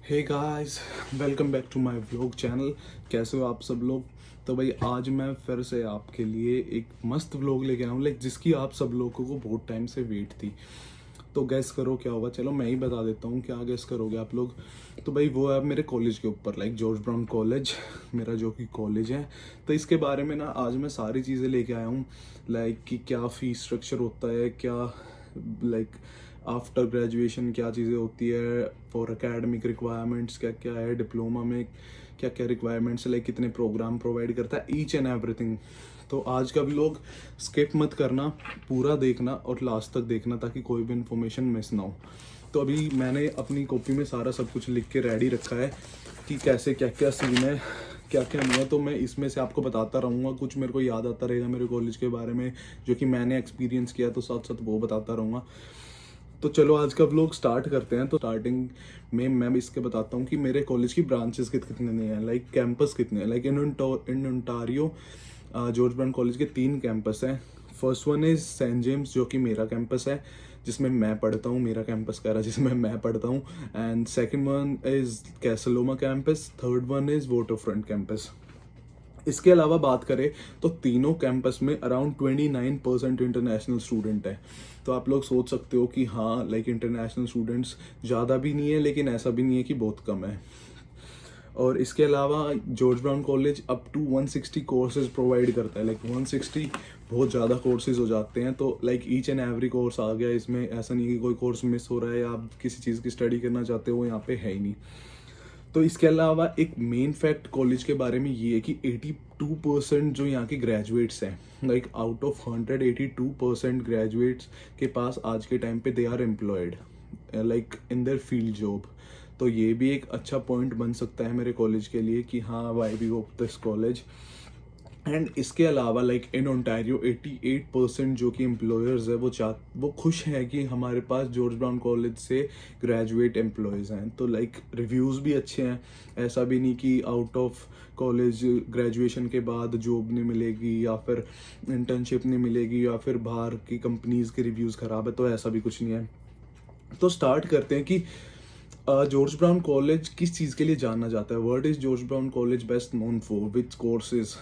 Hey guys, welcome back to my vlog channel. कैसे हो आप सब लोग। तो भाई आज मैं फिर से आपके लिए एक मस्त व्लॉग लेके आया हूँ, जिसकी आप सब लोगों को बहुत टाइम से वेट थी। तो गैस करो क्या होगा। चलो मैं ही बता देता हूँ, क्या गैस करोगे आप लोग। तो भाई वो है मेरे कॉलेज के ऊपर, जॉर्ज ब्राउन कॉलेज, मेरा जो कि कॉलेज है। तो इसके बारे में ना आज मैं सारी चीज़ें लेके आया हूँ, कि क्या फ़ीस स्ट्रक्चर होता है, क्या लाइक आफ्टर ग्रेजुएशन क्या चीज़ें होती है, फॉर एकेडमिक रिक्वायरमेंट्स क्या क्या है, डिप्लोमा में क्या क्या रिक्वायरमेंट्स है, कितने प्रोग्राम प्रोवाइड करता है, ईच एंड एवरीथिंग। तो आज का भी लोग स्किप मत करना, पूरा देखना और लास्ट तक देखना ताकि कोई भी इन्फॉर्मेशन मिस ना हो। तो अभी मैंने अपनी कॉपी में सारा सब कुछ लिख के रेडी रखा है कि कैसे क्या क्या सीन है, क्या क्या नहीं है। तो मैं इसमें से आपको बताता रहूँगा, कुछ मेरे को याद आता रहेगा मेरे कॉलेज के बारे में जो कि मैंने एक्सपीरियंस किया, तो साथ साथ वो बताता रहूँगा। तो चलो आज का व्लॉग स्टार्ट करते हैं। तो स्टार्टिंग में मैं इसके बताता हूँ कि मेरे कॉलेज की ब्रांचेस कितने हैं, कैंपस कितने हैं। In Ontario George Brown College के 3 कैंपस हैं। First one is Saint James जो कि मेरा कैंपस है, जिसमें मैं पढ़ता हूँ, मेरा कैंपस कह रहा जिसमें मैं पढ़ता हूँ। And second one is Casa Loma campus, third one is waterfront campus. इसके अलावा बात करें तो तीनों कैंपस में अराउंड 29% इंटरनेशनल स्टूडेंट है। तो आप लोग सोच सकते हो कि हाँ, इंटरनेशनल स्टूडेंट्स ज़्यादा भी नहीं है लेकिन ऐसा भी नहीं है कि बहुत कम है। और इसके अलावा George Brown College up to 160 courses provide करता है। 160 बहुत ज़्यादा कोर्सेज हो जाते हैं। तो ईच एंड एवरी कोर्स आ गया इसमें, ऐसा नहीं कि कोई कोर्स मिस हो रहा है या आप किसी चीज़ की स्टडी करना चाहते हो वो यहाँ पे है ही नहीं। तो इसके अलावा एक मेन फैक्ट कॉलेज के बारे में ये है कि 82% जो यहाँ के ग्रेजुएट्स हैं, आउट ऑफ 100 82% ग्रेजुएट्स के पास आज के टाइम पे they are employed in their field job. तो ये भी एक अच्छा पॉइंट बन सकता है मेरे कॉलेज के लिए कि हाँ, why we go this college. And इसके अलावा इन ओंटारियो 88% जो कि एम्प्लॉयर्स है वो खुश हैं कि हमारे पास जॉर्ज ब्राउन कॉलेज से ग्रेजुएट एम्प्लॉयज़ हैं। तो रिव्यूज़ भी अच्छे हैं। ऐसा भी नहीं कि आउट ऑफ कॉलेज ग्रेजुएशन के बाद जॉब नहीं मिलेगी या फिर इंटर्नशिप नहीं मिलेगी या फिर बाहर की कंपनीज़ के रिव्यूज़ ख़राब है, तो ऐसा भी कुछ नहीं है। तो स्टार्ट करते हैं कि जॉर्ज ब्राउन कॉलेज किस चीज़ के लिए जाना जाता है। Word is George Brown College best known for which courses.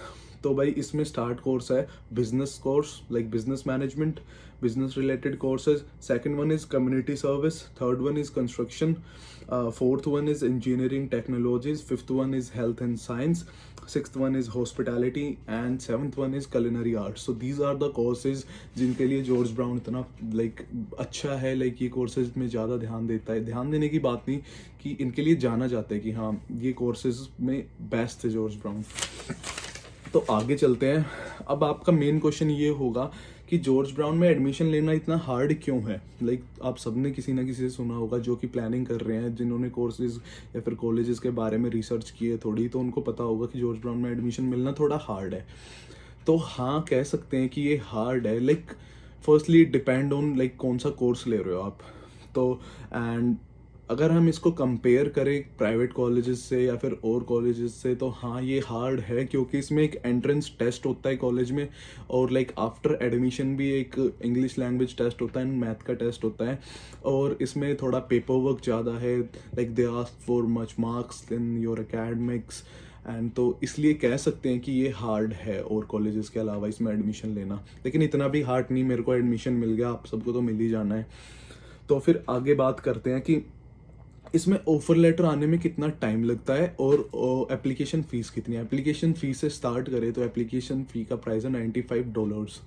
तो भाई इसमें स्टार्ट कोर्स है business course, business management, business related courses. Second one is community service, third one is construction, fourth one is engineering technologies, fifth one is health and science, sixth one is hospitality and seventh one is culinary arts. So these are the courses जिनके लिए George brown इतना अच्छा है। ये courses में ज़्यादा ध्यान देता है। ध्यान देने की बात नहीं, कि इनके लिए जाना जाता है कि हाँ, ये कोर्सेज में बेस्ट है जॉर्ज ब्राउन। तो आगे चलते हैं। अब आपका मेन क्वेश्चन ये होगा कि जॉर्ज ब्राउन में एडमिशन लेना इतना हार्ड क्यों है। आप सबने किसी ना किसी से सुना होगा जो कि प्लानिंग कर रहे हैं, जिन्होंने कोर्सेज या फिर कॉलेजेस के बारे में रिसर्च की है थोड़ी, तो उनको पता होगा कि जॉर्ज ब्राउन में एडमिशन मिलना थोड़ा हार्ड है। तो हाँ, कह सकते हैं कि ये हार्ड है। फर्स्टली डिपेंड ऑन कौन सा कोर्स ले रहे हो आप। तो एंड अगर हम इसको कंपेयर करें प्राइवेट कॉलेजेस से या फिर और कॉलेजेस से, तो हाँ, ये हार्ड है क्योंकि इसमें एक एंट्रेंस टेस्ट होता है कॉलेज में, और आफ्टर एडमिशन भी एक इंग्लिश लैंग्वेज टेस्ट होता है, मैथ का टेस्ट होता है। और इसमें थोड़ा पेपर वर्क ज़्यादा है, they ask for much marks in your academics. And तो इसलिए कह सकते हैं कि ये हार्ड है और कॉलेजेस के अलावा इसमें एडमिशन लेना, लेकिन इतना भी हार्ड नहीं। मेरे को एडमिशन मिल गया, आप सबको तो मिल ही जाना है। तो फिर आगे बात करते हैं कि इसमें ऑफर लेटर आने में कितना टाइम लगता है और एप्लीकेशन फ़ीस कितनी है। एप्लीकेशन फ़ीस से स्टार्ट करें तो एप्लीकेशन फ़ी का प्राइस है $95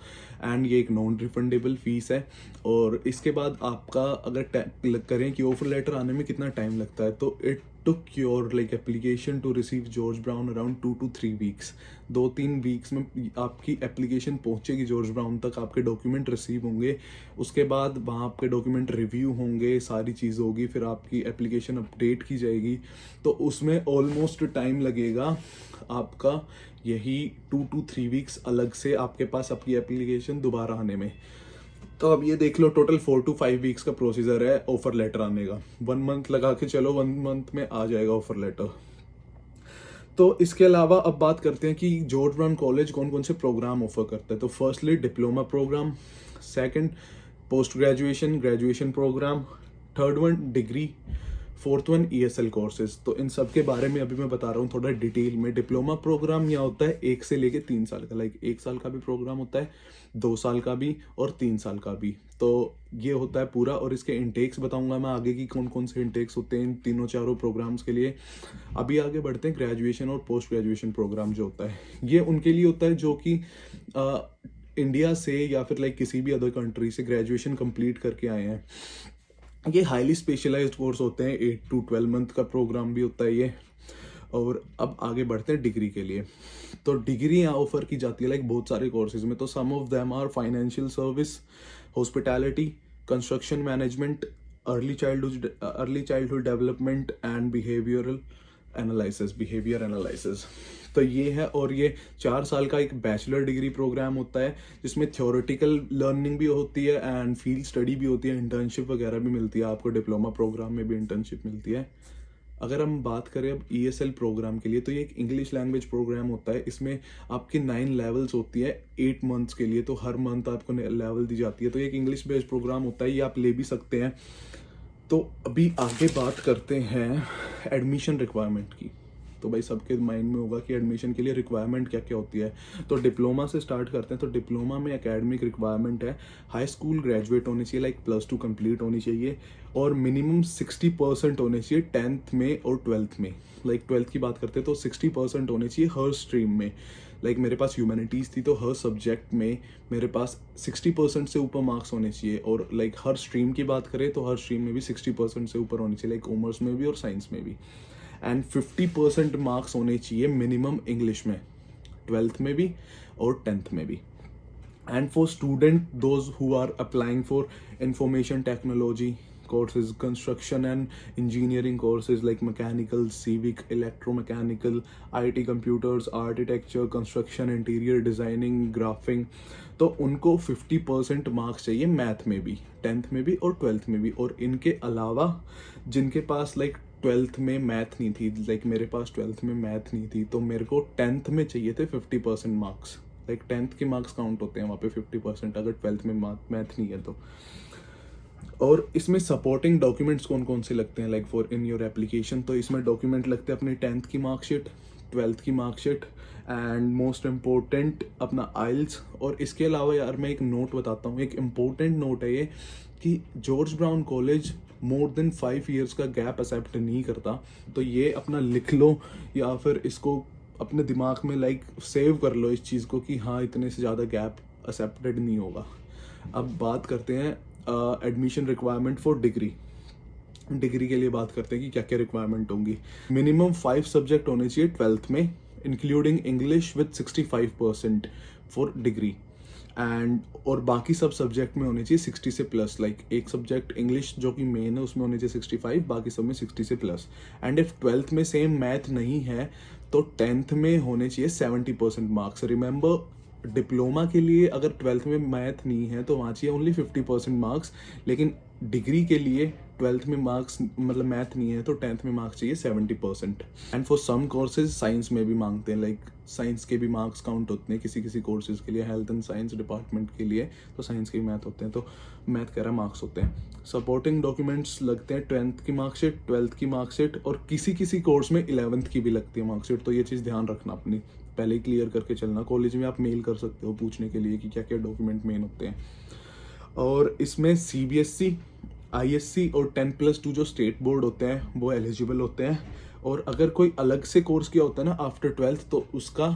एंड ये एक नॉन रिफंडेबल फ़ीस है। और इसके बाद आपका अगर करें कि ऑफर लेटर आने में कितना टाइम लगता है, तो it took your application to receive George Brown around 2 to 3 weeks. 2-3 weeks में आपकी एप्लीकेशन पहुंचेगी जॉर्ज ब्राउन तक, आपके डॉक्यूमेंट रिसीव होंगे, उसके बाद वहाँ आपके डॉक्यूमेंट रिव्यू होंगे, सारी चीज़ होगी, फिर आपकी एप्लीकेशन अपडेट की जाएगी। तो उसमें ऑलमोस्ट टाइम लगेगा आपका यही 2 to 3 वीक्स अलग से आपके पास आपकी एप्लीकेशन दोबारा आने में। तो अब ये देख लो, टोटल 4 to 5 वीक्स का प्रोसीजर है ऑफर लेटर आने का। 1 मंथ लगा के चलो, 1 मंथ में आ जाएगा ऑफर लेटर। तो इसके अलावा अब बात करते हैं कि जॉर्ज ब्राउन कॉलेज कौन कौन से प्रोग्राम ऑफर करता है। तो firstly diploma program, second post graduation program, third one degree, fourth one ESL courses. तो इन सब के बारे में अभी मैं बता रहा हूँ थोड़ा डिटेल में। डिप्लोमा प्रोग्राम यहाँ होता है 1 से लेके 3 साल का, लाइक 1 साल का भी प्रोग्राम होता है, 2 साल का भी और 3 साल का भी। तो ये होता है पूरा, और इसके इंटेक्स बताऊंगा मैं आगे की कौन कौन से इंटेक्स होते हैं इन तीनों चारों प्रोग्राम्स के लिए। अभी आगे बढ़ते हैं। ग्रेजुएशन और पोस्ट ग्रेजुएशन प्रोग्राम जो होता है, ये उनके लिए होता है जो कि इंडिया से या फिर लाइक किसी भी अदर कंट्री से ग्रेजुएशन कंप्लीट करके आए हैं। ये हाईली स्पेशलाइज्ड कोर्स होते हैं, 8 to 12 मंथ का प्रोग्राम भी होता है ये। और अब आगे बढ़ते हैं डिग्री के लिए। तो डिग्री यहाँ ऑफर की जाती है लाइक बहुत सारे कोर्सेज में। तो some of them are financial service, hospitality, construction management, early childhood development and behaviour analysis. तो ये है, और ये 4 साल का एक बैचलर डिग्री प्रोग्राम होता है जिसमें थ्योरेटिकल लर्निंग भी होती है एंड फील्ड स्टडी भी होती है, इंटर्नशिप वगैरह भी मिलती है आपको। डिप्लोमा प्रोग्राम में भी इंटर्नशिप मिलती है। अगर हम बात करें अब ESL प्रोग्राम के लिए, तो ये एक इंग्लिश लैंग्वेज प्रोग्राम होता है। इसमें आपकी 9 लेवल्स होती है 8 मंथ्स के लिए, तो हर मंथ आपको लेवल दी जाती है। तो ये एक इंग्लिश बेस्ड प्रोग्राम होता है, ये आप ले भी सकते हैं। तो अभी आगे बात करते हैं एडमिशन रिक्वायरमेंट की। तो भाई सबके माइंड में होगा कि एडमिशन के लिए रिक्वायरमेंट क्या क्या होती है। तो डिप्लोमा से स्टार्ट करते हैं। तो डिप्लोमा में एकेडमिक रिक्वायरमेंट है, हाई स्कूल ग्रेजुएट होनी चाहिए, लाइक +2 कंप्लीट होनी चाहिए, और मिनिमम 60% होने चाहिए 10th में और 12th में। लाइक 12th की बात करते हैं तो 60% होने चाहिए हर स्ट्रीम में। लाइक मेरे पास ह्यूमैनिटीज़ थी तो हर सब्जेक्ट में मेरे पास 60% से ऊपर मार्क्स होने चाहिए। और लाइक हर स्ट्रीम की बात करें तो हर स्ट्रीम में भी 60% से ऊपर होनी चाहिए, लाइक कॉमर्स में भी और साइंस में भी। एंड 50% मार्क्स होने चाहिए मिनिमम इंग्लिश में, 12th में भी और 10th में भी। And for student those who are applying for information technology courses, construction and engineering courses like mechanical, civic, electromechanical, IT, computers, architecture, construction, interior designing, graphing, तो उनको 50% मार्क्स चाहिए math में भी, 10th में भी और 12th में भी। और इनके अलावा जिनके पास लाइक 12th में मैथ नहीं थी, लाइक मेरे पास 12th में मैथ नहीं थी, तो मेरे को 10th में चाहिए थे 50% मार्क्स। लाइक 10th के मार्क्स काउंट होते हैं वहाँ पे 50%, अगर 12th में मैथ नहीं है तो। और इसमें सपोर्टिंग डॉक्यूमेंट्स कौन कौन से लगते हैं like for in your application. तो इसमें डॉक्यूमेंट लगते हैं अपनी 10th की मार्कशीट, 12th की मार्कशीट एंड मोस्ट इम्पोर्टेंट अपना आइल्स। और इसके अलावा यार मैं एक नोट बताता हूँ, एक इम्पोर्टेंट नोट है ये कि George Brown college more than 5 years का गैप एक्सेप्ट नहीं करता। तो ये अपना लिख लो या फिर इसको अपने दिमाग में लाइक सेव कर लो इस चीज़ को कि हाँ इतने से ज़्यादा गैप एक्सेप्टेड नहीं होगा। अब बात करते हैं admission requirement for degree. Degree के लिए बात करते हैं कि क्या क्या रिक्वायरमेंट होंगी। मिनिमम 5 सब्जेक्ट होने चाहिए 12th में, including English with 65% for degree. And और बाकी सब सब्जेक्ट में होने चाहिए 60 से प्लस। लाइक एक सब्जेक्ट इंग्लिश जो कि मेन है उसमें होने चाहिए 65, बाकी सब में 60 से प्लस। एंड इफ 12th में सेम मैथ नहीं है तो 10th में होने चाहिए 70% मार्क्स। रिमेंबर डिप्लोमा के लिए अगर 12th में मैथ नहीं है तो वहाँ चाहिए ओनली 50% मार्क्स, लेकिन डिग्री के लिए 12th में मार्क्स मतलब मैथ नहीं है तो 10th में मार्क्स चाहिए 70%। And for some courses science में भी मांगते हैं, लाइक साइंस के भी मार्क्स काउंट होते हैं किसी किसी कोर्सेज के लिए। हेल्थ एंड साइंस डिपार्टमेंट के लिए तो साइंस के भी मैथ होते हैं, तो मैथ कह रहा मार्क्स होते हैं। सपोर्टिंग डॉक्यूमेंट्स लगते हैं 10th की मार्कशीट, 12th की मार्कशीट, और किसी किसी कोर्स में 11th की भी लगती है मार्कशीट। तो ये चीज़ ध्यान रखना, अपनी पहले ही क्लियर करके चलना। कॉलेज में आप मेल कर सकते हो पूछने के लिए कि क्या क्या डॉक्यूमेंट मेन होते हैं। और इसमें CBSE, ISC और 10+2 जो स्टेट बोर्ड होते हैं वो एलिजिबल होते हैं। और अगर कोई अलग से कोर्स किया होता है ना आफ्टर 12th तो उसका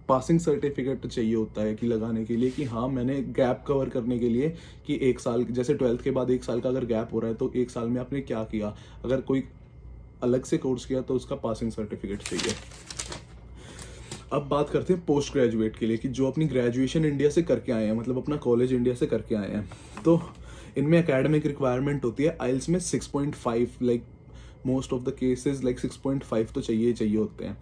पासिंग सर्टिफिकेट चाहिए होता है कि लगाने के लिए कि हाँ मैंने गैप कवर करने के लिए कि 1 साल, जैसे 12th के बाद 1 साल का अगर गैप हो रहा है तो 1 साल में आपने क्या किया। अगर कोई अलग से कोर्स किया तो उसका पासिंग सर्टिफिकेट चाहिए। अब बात करते हैं पोस्ट ग्रेजुएट के लिए कि जो अपनी ग्रेजुएशन इंडिया से करके आए हैं, मतलब अपना कॉलेज इंडिया से करके आए हैं। तो इनमें एकेडमिक रिक्वायरमेंट होती है आइल्स में 6.5, like most of the cases like 6.5 तो चाहिए होते हैं।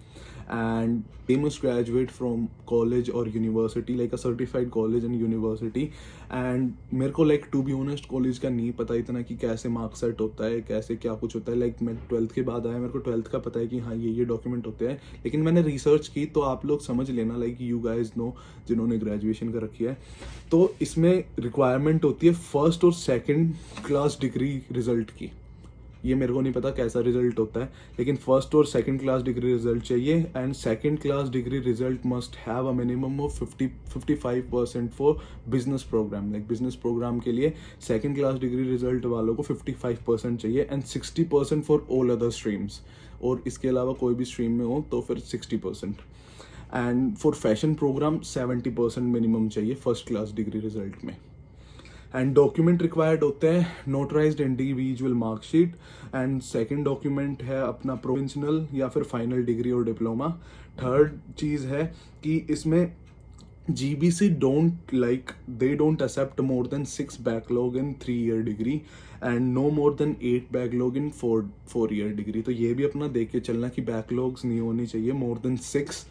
And they must graduate from college और university, like a certified college and university. And मेरे को like to be honest college का नहीं पता इतना कि कैसे मार्क्स सेट होता है, कैसे क्या कुछ होता है। लाइक मैं 12th के बाद आया, मेरे को 12th का पता है कि हाँ ये डॉक्यूमेंट होते हैं, लेकिन मैंने रिसर्च की तो आप लोग समझ लेना, लाइक यू गाइज नो जिन्होंने ग्रेजुएशन कर रखी है। तो इसमें रिक्वायरमेंट होती है 1st और 2nd क्लास डिग्री रिजल्ट की, ये मेरे को नहीं पता कैसा रिजल्ट होता है, लेकिन फर्स्ट और सेकंड क्लास डिग्री रिजल्ट चाहिए। And second class degree result must have a minimum of 55% for business program. Like business program के लिए सेकंड क्लास डिग्री रिजल्ट वालों को 55% चाहिए, and 60% for all other streams, और इसके अलावा कोई भी स्ट्रीम में हो तो फिर 60%। And for fashion program 70% minimum चाहिए फर्स्ट क्लास डिग्री रिजल्ट में। एंड डॉक्यूमेंट रिक्वायर्ड होते हैं notarized individual marksheet, and second document है अपना प्रोविंशनल या फिर फाइनल डिग्री और डिप्लोमा। थर्ड चीज़ है कि इसमें GBC they don't accept more than 6 backlog in 3-year degree and no more than 8 backlog in 4-year degree। तो ये भी अपना देख के चलना कि बैकलॉग्स नहीं होनी चाहिए more than 6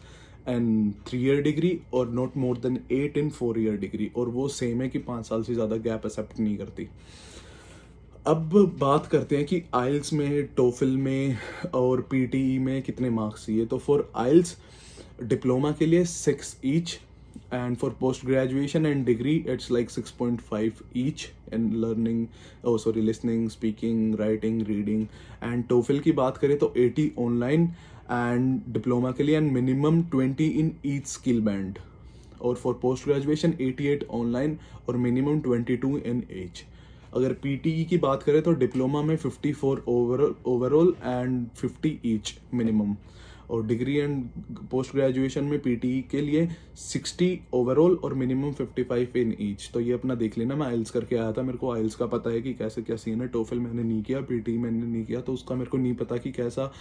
and 3-year degree और not more than 8 in 4-year degree, और वो सेम है कि 5 साल से ज़्यादा गैप एक्सेप्ट नहीं करती। अब बात करते हैं कि आइल्स में, टोफिल में और PTE में कितने मार्क्स चाहिए। तो फॉर आइल्स डिप्लोमा के लिए 6 each, and for post graduation and degree it's like 6.5 each in learning, listening, speaking, writing, reading. And TOEFL की बात करें तो 80 ऑनलाइन एंड डिप्लोमा के लिए, and minimum 20 in each skill band. और फॉर पोस्ट ग्रेजुएशन 88 ऑनलाइन और minimum 22 in each. अगर PTE की बात करें तो डिप्लोमा में 54 ओवरऑल एंड 50 ईच मिनिमम, और डिग्री एंड पोस्ट ग्रेजुएशन में PTE के लिए 60 ओवरऑल और मिनिमम 55 इन ईच। तो ये अपना देख लेना, मैं आइल्स करके आया था, मेरे को आइल्स का पता है कि कैसे क्या सीन है। टोफिल मैंने नहीं किया, PTE मैंने नहीं किया, तो उसका मेरे को नहीं पता कि कैसा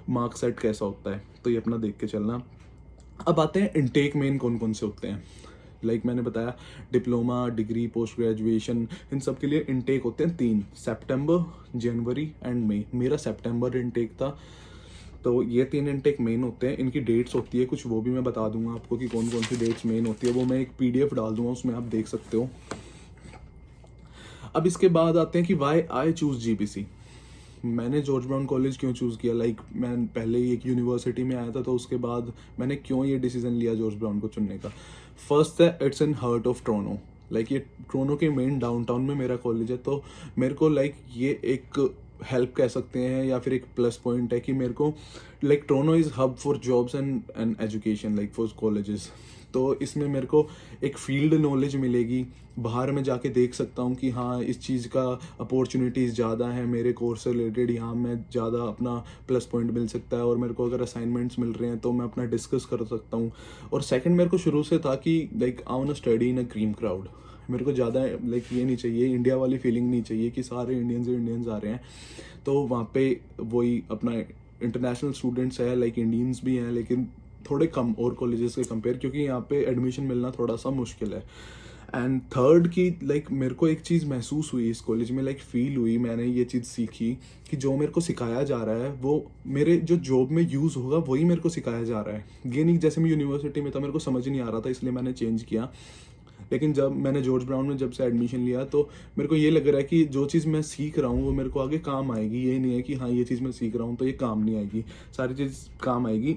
मार्क सेट कैसा होता है, तो ये अपना देख के चलना। अब आते हैं इनटेक मेन कौन कौन से होते हैं। मैंने बताया डिप्लोमा, डिग्री, पोस्ट ग्रेजुएशन, इन सब के लिए इनटेक होते हैं 3, सितंबर, जनवरी एंड मई। मेरा सितंबर इनटेक था, तो ये 3 इनटेक मेन होते हैं। इनकी डेट्स होती है कुछ, वो भी मैं बता दूंगा आपको कि कौन कौन सी डेट्स मेन होती है, वो मैं एक PDF डाल दूंगा, उसमें आप देख सकते हो। अब इसके बाद आते हैं कि वाई आई चूज GBC। मैंने जॉर्ज ब्राउन कॉलेज क्यों चूज़ किया। मैं पहले ही एक यूनिवर्सिटी में आया था, तो उसके बाद मैंने क्यों ये डिसीजन लिया जॉर्ज ब्राउन को चुनने का। फर्स्ट है, it's in heart of Toronto. ये टोरंटो के मेन डाउनटाउन में मेरा कॉलेज है, तो मेरे को ये एक हेल्प कह सकते हैं या फिर एक प्लस पॉइंट है कि मेरे को Toronto is hub for jobs and education for colleges. तो इसमें मेरे को एक फील्ड नॉलेज मिलेगी, बाहर में जाके देख सकता हूँ कि हाँ इस चीज़ का अपॉर्चुनिटीज़ ज़्यादा है, मेरे कोर्स से रिलेटेड यहाँ मैं ज़्यादा अपना प्लस पॉइंट मिल सकता है, और मेरे को अगर असाइनमेंट्स मिल रहे हैं तो मैं अपना डिस्कस कर सकता हूँ। और सेकंड, मेरे को शुरू से था कि I want to study in a cream crowd. मेरे को ज़्यादा ये नहीं चाहिए, इंडिया वाली फीलिंग नहीं चाहिए कि सारे इंडियंस आ रहे हैं, तो वहाँ पे वही अपना इंटरनेशनल स्टूडेंट्स है, इंडियंस भी हैं, लेकिन थोड़े कम और कॉलेजेस के कंपेयर, क्योंकि यहाँ पे एडमिशन मिलना थोड़ा सा मुश्किल है। एंड थर्ड की मेरे को एक चीज़ महसूस हुई इस कॉलेज में, फील हुई, मैंने ये चीज़ सीखी कि जो मेरे को सिखाया जा रहा है वो मेरे जो जॉब में यूज़ होगा वही मेरे को सिखाया जा रहा है। ये नहीं जैसे मैं यूनिवर्सिटी में था, मेरे को समझ नहीं आ रहा था, इसलिए मैंने चेंज किया। लेकिन जब मैंने जॉर्ज ब्राउन में जब से एडमिशन लिया, तो मेरे को ये लग रहा है कि जो चीज़ मैं सीख रहा हूँ वो मेरे को आगे काम आएगी। ये नहीं है कि हाँ ये चीज़ मैं सीख रहा हूँ तो ये काम नहीं आएगी, सारी चीज़ काम आएगी।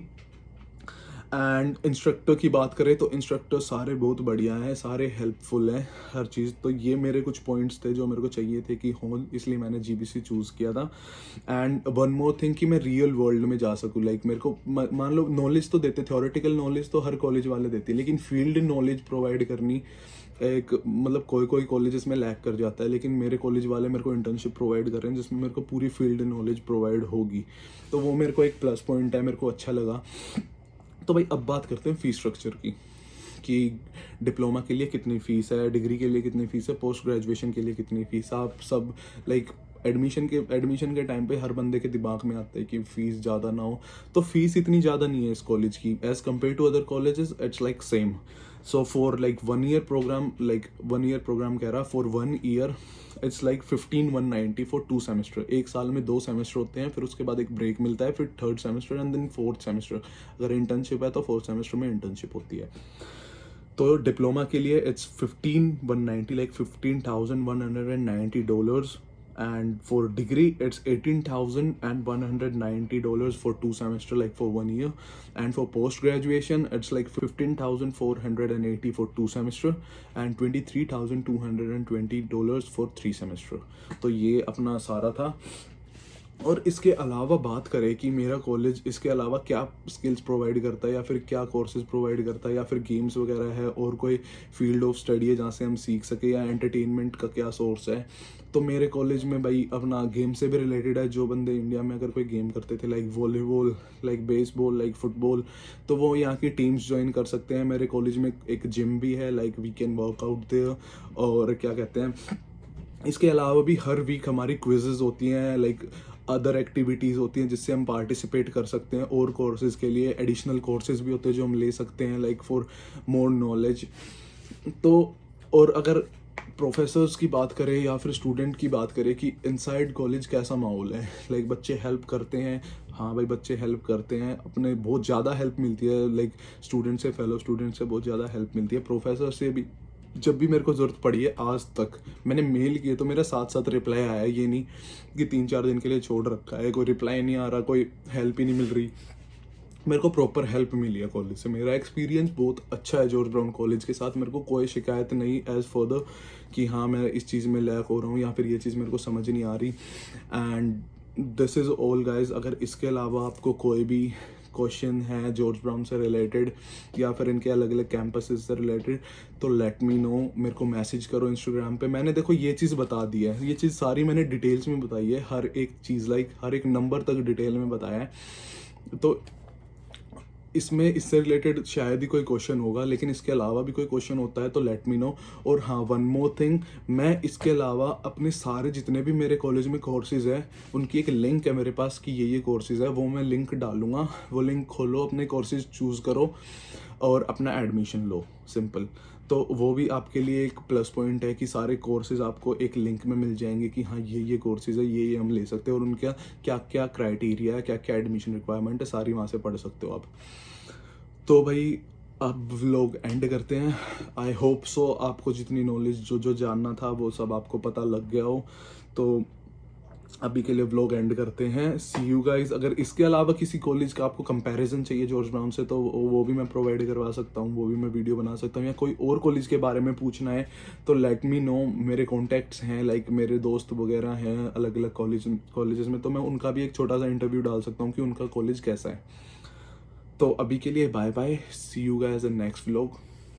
एंड इंस्ट्रक्टर की बात करें तो इंस्ट्रक्टर सारे बहुत बढ़िया हैं, सारे हेल्पफुल हैं हर चीज़। तो ये मेरे कुछ पॉइंट्स थे जो मेरे को चाहिए थे कि हो, इसलिए मैंने GBC चूज़ किया था। एंड वन मोर थिंग कि मैं रियल वर्ल्ड में जा सकूँ। मेरे को मान लो नॉलेज तो देते, थ्योरेटिकल नॉलेज तो हर कॉलेज वाले देते हैं, लेकिन फील्ड नॉलेज प्रोवाइड करनी एक कोई कॉलेजेस में लैक कर जाता है, लेकिन मेरे कॉलेज वाले मेरे को इंटर्नशिप प्रोवाइड कर रहे हैं जिसमें मेरे को पूरी फील्ड नॉलेज प्रोवाइड होगी। तो वो मेरे को एक प्लस पॉइंट है, मेरे को अच्छा लगा। तो भाई अब बात करते हैं फ़ीस स्ट्रक्चर की, कि डिप्लोमा के लिए कितनी फ़ीस है, डिग्री के लिए कितनी फ़ीस है, पोस्ट ग्रेजुएशन के लिए कितनी फ़ीस। आप सब एडमिशन के टाइम पे हर बंदे के दिमाग में आता है कि फ़ीस ज़्यादा ना हो, तो फ़ीस इतनी ज़्यादा नहीं है इस कॉलेज की as compare to other colleges, it's same. So for 1 year program, 1 year program कह रहा, for 1 year it's 15,190 for 2 semester. एक साल में 2 सेमेस्टर होते हैं, फिर उसके बाद एक ब्रेक मिलता है, फिर 3rd semester and then 4th semester. अगर इंटर्नशिप है तो 4th सेमेस्टर में इंटर्नशिप होती है। तो डिप्लोमा के लिए it's 15,190 $15,190 and for degree it's $18,190 for 2 semester, like for 1 year. And for post graduation it's like 15,480 for 2 semester and $23,220 for 3 semester. तो ये अपना सारा था। और इसके अलावा बात करें कि मेरा कॉलेज इसके अलावा क्या स्किल्स प्रोवाइड करता है या फिर क्या कोर्सेज प्रोवाइड करता है या फिर गेम्स वगैरह है और कोई फील्ड ऑफ स्टडी है जहाँ से हम सीख सके या एंटरटेनमेंट का क्या सोर्स है, तो मेरे कॉलेज में भाई अपना गेम से भी रिलेटेड है। जो बंदे इंडिया में अगर कोई गेम करते थे like volleyball, like baseball, like football, तो वो यहाँ की टीम्स ज्वाइन कर सकते हैं। मेरे कॉलेज में एक जिम भी है, like we can workout there. और क्या कहते हैं, इसके अलावा भी हर वीक हमारी क्विजेज होती हैं, लाइक अदर एक्टिविटीज़ होती हैं जिससे हम पार्टिसिपेट कर सकते हैं। और कोर्सेज़ के लिए एडिशनल कोर्सेज भी होते हैं जो हम ले सकते हैं, लाइक फॉर मोर नॉलेज। तो और अगर प्रोफेसर्स की बात करें या फिर स्टूडेंट की बात करें कि इनसाइड कॉलेज कैसा माहौल है, लाइक बच्चे हेल्प करते हैं। हाँ भाई, बच्चे हेल्प करते हैं, अपने बहुत ज़्यादा हेल्प मिलती है, लाइक स्टूडेंट से, फेलो स्टूडेंट से बहुत ज़्यादा हेल्प मिलती है। प्रोफेसर से भी जब भी मेरे को ज़रूरत पड़ी है आज तक, मैंने मेल किए तो मेरा साथ साथ रिप्लाई आया है। ये नहीं कि 3-4 दिन के लिए छोड़ रखा है, कोई रिप्लाई नहीं आ रहा, कोई हेल्प ही नहीं मिल रही। मेरे को प्रॉपर हेल्प मिली है कॉलेज से। मेरा एक्सपीरियंस बहुत अच्छा है जॉर्ज ब्राउन कॉलेज के साथ। मेरे को कोई शिकायत नहीं एज फर्दर कि हाँ मैं इस चीज़ में लैक हो रहा हूँ या फिर ये चीज़ मेरे को समझ नहीं आ रही। And this is all guys. अगर इसके अलावा आपको कोई भी क्वेश्चन है जॉर्ज ब्राउन से रिलेटेड या फिर इनके अलग अलग कैंपसेस से रिलेटेड, तो लेट मी नो, मेरे को मैसेज करो इंस्टाग्राम पे। मैंने देखो ये चीज़ बता दी है, ये चीज़ सारी मैंने डिटेल्स में बताई है, हर एक चीज़ लाइक हर एक नंबर तक डिटेल में बताया है। तो इसमें इससे रिलेटेड शायद ही कोई क्वेश्चन होगा, लेकिन इसके अलावा भी कोई क्वेश्चन होता है तो लेट मी नो। और हाँ, वन मोर थिंग, मैं इसके अलावा अपने सारे जितने भी मेरे कॉलेज में कोर्सेज है उनकी एक लिंक है मेरे पास कि ये कोर्सेज है, वो मैं लिंक डालूंगा। वो लिंक खोलो, अपने कोर्सेज चूज़ करो और अपना एडमिशन लो, सिंपल। तो वो भी आपके लिए एक प्लस पॉइंट है कि सारे कोर्सेज आपको एक लिंक में मिल जाएंगे कि हाँ ये कोर्सेज है, ये हम ले सकते हैं और उनका क्या क्या क्राइटेरिया है, क्या क्या एडमिशन रिक्वायरमेंट है, सारी वहाँ से पढ़ सकते हो आप। तो भाई अब व्लॉग एंड करते हैं। आई होप सो आपको जितनी नॉलेज जो जानना था वो सब आपको पता लग गया हो। तो अभी के लिए व्लॉग एंड करते हैं। सी यू गाइज। अगर इसके अलावा किसी कॉलेज का आपको कंपैरिजन चाहिए जॉर्ज ब्राउन से, तो वो भी मैं प्रोवाइड करवा सकता हूँ, वो भी मैं वीडियो बना सकता हूँ। या कोई और कॉलेज के बारे में पूछना है तो लेट मी नो। मेरे कॉन्टैक्ट्स हैं, लाइक मेरे दोस्त वगैरह हैं अलग अलग कॉलेजेस में, तो मैं उनका भी एक छोटा सा इंटरव्यू डाल सकता हूँ कि उनका कॉलेज कैसा है। तो अभी के लिए bye bye, see you guys in next vlog.